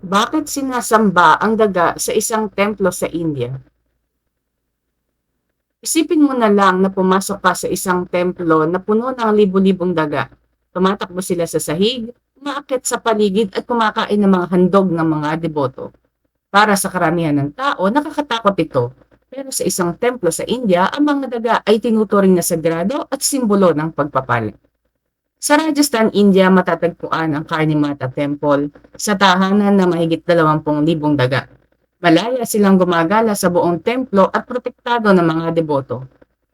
Bakit sinasamba ang daga sa isang templo sa India? Isipin mo na lang na pumasok ka sa isang templo na puno ng libu-libong daga. Tumatakbo sila sa sahig, umaakyat sa paligid at kumakain ng mga handog ng mga deboto. Para sa karamihan ng tao, nakakatakot ito. Pero sa isang templo sa India, ang mga daga ay tinuturing na sagrado at simbolo ng pagpapala. Sa Rajasthan, India, matatagpuan ang Karnimata Temple sa tahanan na mahigit 20,000 daga. Malaya silang gumagala sa buong templo at protektado ng mga deboto.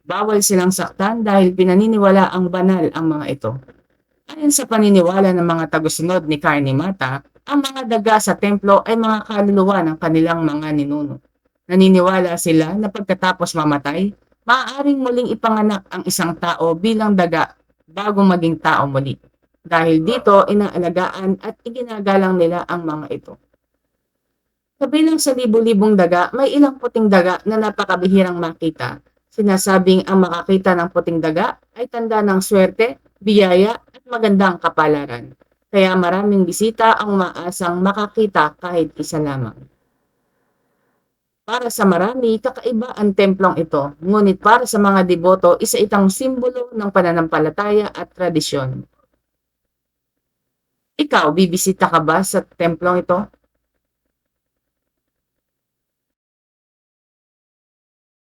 Bawal silang saktan dahil pinaniniwala ang banal ang mga ito. Ayon sa paniniwala ng mga tagusunod ni Karnimata, ang mga daga sa templo ay mga kaluluwa ng kanilang mga ninuno. Naniniwala sila na pagkatapos mamatay, maaaring muling ipanganak ang isang tao bilang daga bago maging tao muli. Dahil dito, inaalagaan at iginagalang nila ang mga ito. Kabilang sa libu-libong daga, may ilang puting daga na napakabihirang makita. Sinasabing ang makakita ng puting daga ay tanda ng swerte, biyaya at magandang kapalaran. Kaya maraming bisita ang umaasang makakita kahit isa lamang. Para sa marami, kakaiba ang templong ito, ngunit para sa mga deboto, isa itang simbolo ng pananampalataya at tradisyon. Ikaw, bibisita ka ba sa templong ito?